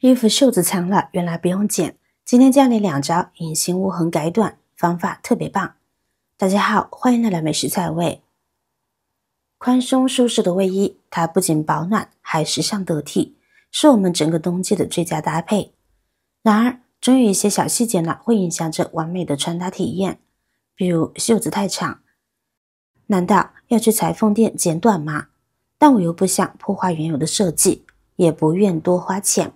衣服袖子长了，原来不用剪。今天教你2招隐形无痕改短，方法特别棒。大家好，欢迎来到美食菜味。宽松舒适的卫衣，它不仅保暖，还时尚得体，是我们整个冬季的最佳搭配。然而，总有一些小细节呢，会影响着完美的穿搭体验，比如袖子太长。难道要去裁缝店剪短吗？但我又不想破坏原有的设计，也不愿多花钱。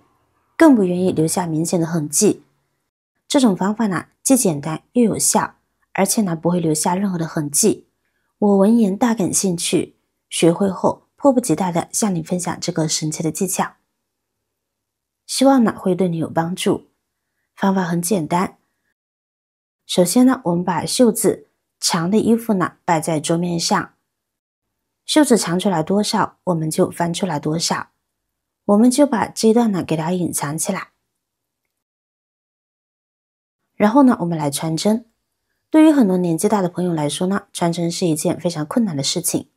更不愿意留下明显的痕迹。这种方法呢，既简单又有效，而且呢，不会留下任何的痕迹。我闻言大感兴趣，学会后迫不及待地向你分享这个神奇的技巧。希望呢，会对你有帮助。方法很简单。首先呢，我们把袖子长的衣服呢摆在桌面上，袖子长出来多少，我们就翻出来多少。我们就把这一段呢给它隐藏起来。然后呢，我们来穿针。对于很多年纪大的朋友来说呢，穿针是一件非常困难的事情。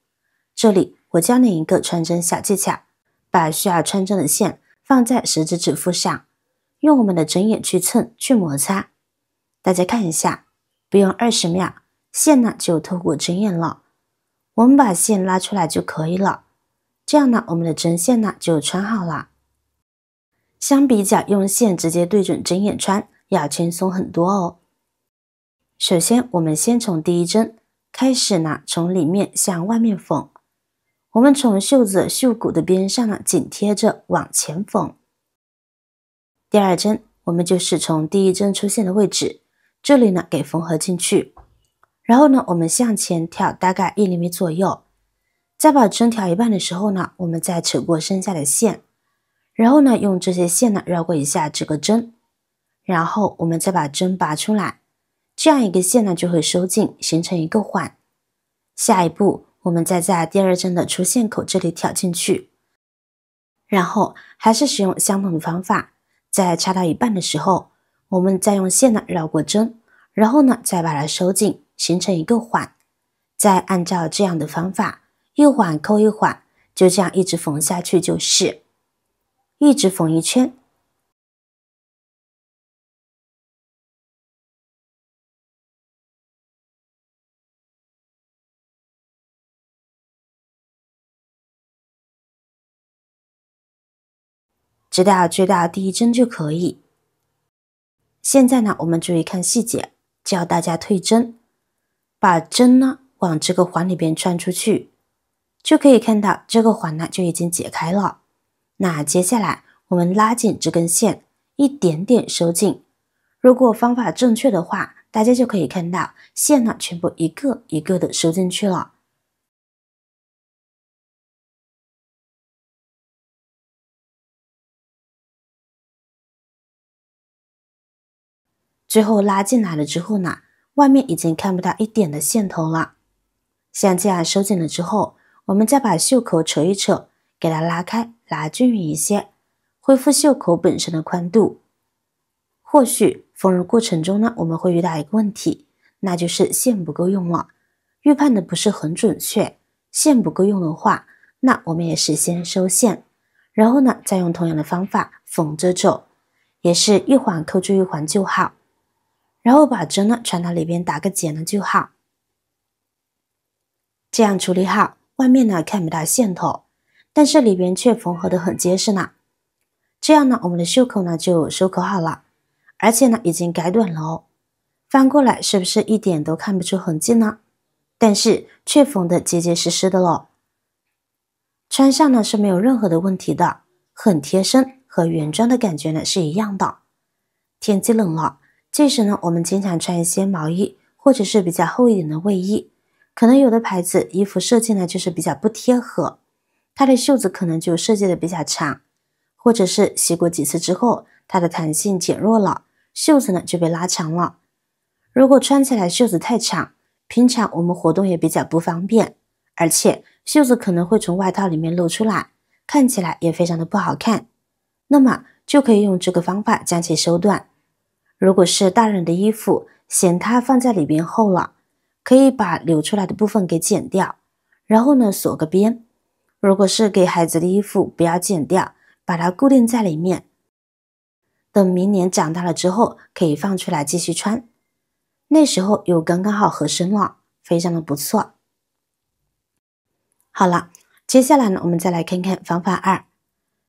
这里我教你一个穿针小技巧，把需要穿针的线放在食指指腹上，用我们的针眼去蹭去摩擦。大家看一下，不用20秒，线呢就透过针眼了。我们把线拉出来就可以了。这样呢，我们的针线呢就穿好了。相比较用线直接对准针眼穿，要轻松很多哦。首先，我们先从第一针开始呢，从里面向外面缝。我们从袖子袖骨的边上呢，紧贴着往前缝。第二针，我们就是从第一针出现的位置，这里呢给缝合进去。然后呢，我们向前挑大概1厘米左右。在把针挑一半的时候呢，我们再扯过剩下的线，然后呢，用这些线呢绕过一下这个针，然后我们再把针拔出来，这样一个线呢就会收紧，形成一个环。下一步，我们再在第二针的出线口这里挑进去，然后还是使用相同的方法，在插到一半的时候，我们再用线呢绕过针，然后呢再把它收紧，形成一个环。再按照这样的方法，一环扣一环，就这样一直缝下去，就是一直缝一圈。直到追到第一针就可以。现在呢，我们注意看细节，教大家退针，把针呢往这个环里边穿出去，就可以看到这个环呢就已经解开了。那接下来我们拉紧这根线，一点点收紧。如果方法正确的话，大家就可以看到线呢全部一个一个的收进去了。最后拉进来了之后呢，外面已经看不到一点的线头了。像这样收紧了之后，我们再把袖口扯一扯，给它拉开，拉均匀一些，恢复袖口本身的宽度。或许缝纫过程中呢，我们会遇到一个问题，那就是线不够用了，预判的不是很准确。线不够用的话，那我们也是先收线，然后呢，再用同样的方法缝着走，也是一环扣住一环就好。然后把针呢穿到里边打个结呢就好。这样处理好，外面呢看不到线头，但是里边却缝合得很结实呢。这样呢，我们的袖口呢就收口好了，而且呢已经改短了哦。翻过来是不是一点都看不出痕迹呢？但是却缝得结结实实的咯。穿上呢是没有任何的问题的，很贴身，和原装的感觉呢是一样的。天气冷了，这时呢，我们经常穿一些毛衣，或者是比较厚一点的卫衣，可能有的牌子衣服设计呢就是比较不贴合，它的袖子可能就设计的比较长，或者是洗过几次之后，它的弹性减弱了，袖子呢就被拉长了。如果穿起来袖子太长，平常我们活动也比较不方便，而且袖子可能会从外套里面露出来，看起来也非常的不好看，那么就可以用这个方法将其收短。如果是大人的衣服，嫌它放在里边厚了，可以把流出来的部分给剪掉，然后呢锁个边。如果是给孩子的衣服，不要剪掉，把它固定在里面。等明年长大了之后可以放出来继续穿，那时候又刚刚好合身了，非常的不错。好了，接下来呢，我们再来看看方法2。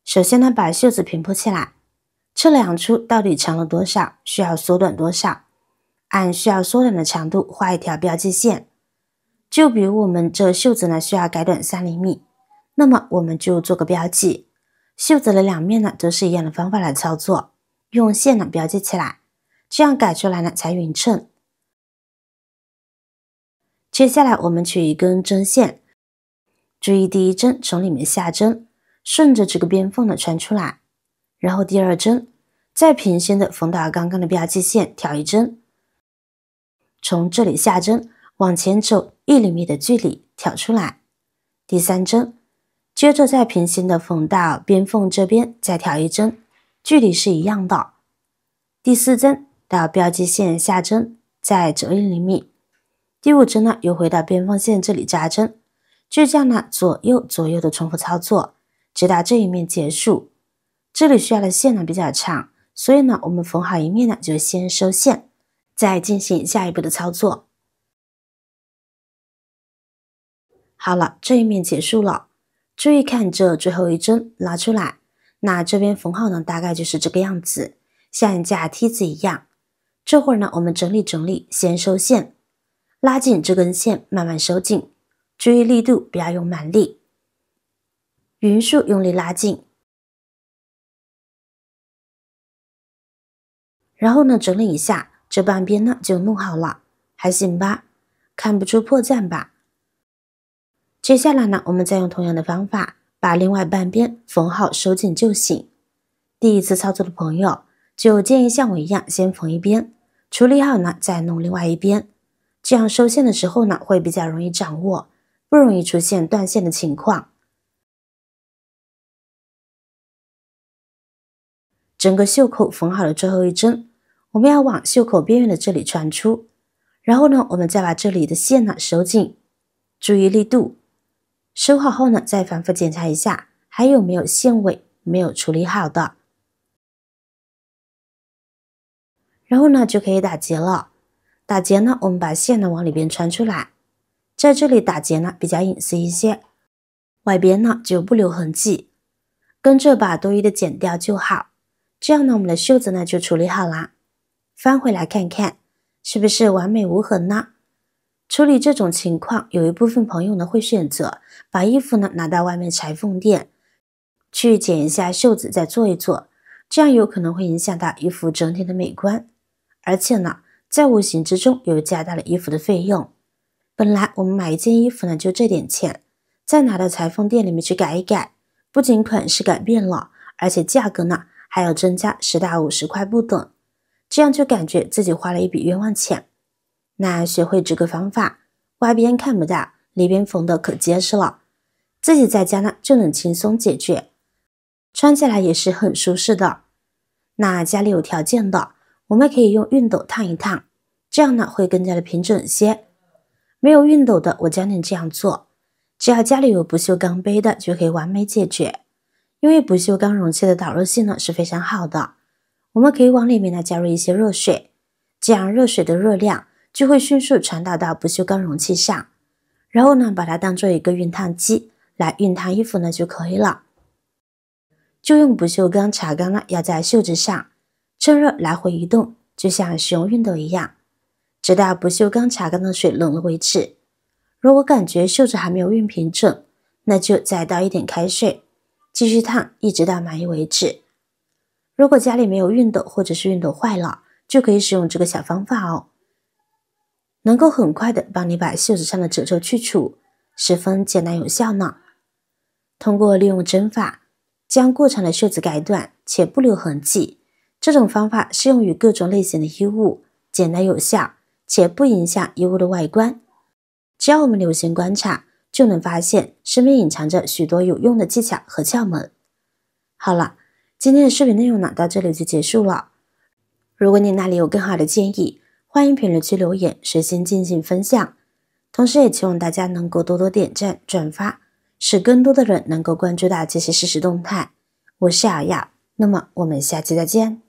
首先呢，把袖子平铺起来，测量出到底长了多少，需要缩短多少，按需要缩短的长度画一条标记线。就比如我们这袖子呢需要改短3厘米，那么我们就做个标记，袖子的两面呢都是一样的方法来操作，用线呢标记起来，这样改出来呢才匀称。接下来我们取一根针线，注意第一针从里面下针，顺着这个边缝呢穿出来，然后第二针再平行的缝到刚刚的标记线，挑一针，从这里下针往前走1厘米的距离挑出来，第三针接着再平行的缝到边缝这边，再挑一针，距离是一样的，第四针到标记线下针，再走1厘米，第五针呢又回到边缝线这里扎针，就这样呢左右的重复操作，直到这一面结束。这里需要的线呢比较长，所以呢我们缝好一面呢就先收线，再进行下一步的操作。好了，这一面结束了，注意看这最后一针拉出来，那这边缝好呢大概就是这个样子，像一架梯子一样。这会儿呢我们整理，先收线，拉紧这根线，慢慢收紧，注意力度不要用蛮力，匀速用力拉紧。然后呢整理一下，这半边呢就弄好了，还行吧？看不出破绽吧？接下来呢我们再用同样的方法把另外半边缝好收紧就行。第一次操作的朋友就建议像我一样先缝一边，处理好呢再弄另外一边，这样收线的时候呢会比较容易掌握，不容易出现断线的情况。整个袖口缝好了最后一针，我们要往袖口边缘的这里穿出，然后呢我们再把这里的线呢收紧，注意力度。收好后呢再反复检查一下还有没有线尾没有处理好的，然后呢就可以打结了。打结呢我们把线呢往里边穿出来，在这里打结呢比较隐私一些，外边呢就不留痕迹，跟着把多余的剪掉就好。这样呢我们的袖子呢就处理好啦。翻回来看看是不是完美无痕呢？处理这种情况，有一部分朋友呢会选择把衣服呢拿到外面裁缝店去剪一下袖子再做一做，这样有可能会影响到衣服整体的美观，而且呢在无形之中又加大了衣服的费用。本来我们买一件衣服呢就这点钱，再拿到裁缝店里面去改一改，不仅款式改变了，而且价格呢还要增加10到50块不等，这样就感觉自己花了一笔冤枉钱。那学会这个方法，外边看不到，里边缝的可结实了，自己在家呢就能轻松解决，穿起来也是很舒适的。那家里有条件的，我们可以用熨斗烫一烫，这样呢会更加的平整些。没有熨斗的，我教你这样做，只要家里有不锈钢杯的就可以完美解决，因为不锈钢容器的导热性呢是非常好的，我们可以往里面呢加入一些热水，这样热水的热量就会迅速传导到不锈钢容器上，然后呢把它当做一个熨烫机来熨烫衣服呢就可以了。就用不锈钢茶缸呢压在袖子上，趁热来回移动，就像使用熨斗一样，直到不锈钢茶缸的水冷了为止。如果感觉袖子还没有熨平整，那就再倒一点开水，继续烫一直到满意为止。如果家里没有熨斗或者是熨斗坏了，就可以使用这个小方法哦，能够很快的帮你把袖子上的褶皱去除，十分简单有效呢。通过利用针法将过长的袖子改短且不留痕迹，这种方法适用于各种类型的衣物，简单有效且不影响衣物的外观。只要我们留心观察，就能发现身边隐藏着许多有用的技巧和窍门。好了，今天的视频内容呢到这里就结束了。如果你那里有更好的建议，欢迎评论区留言，随心进行分享。同时也希望大家能够多多点赞转发，使更多的人能够关注到这些实时动态。我是瑶瑶，那么我们下期再见。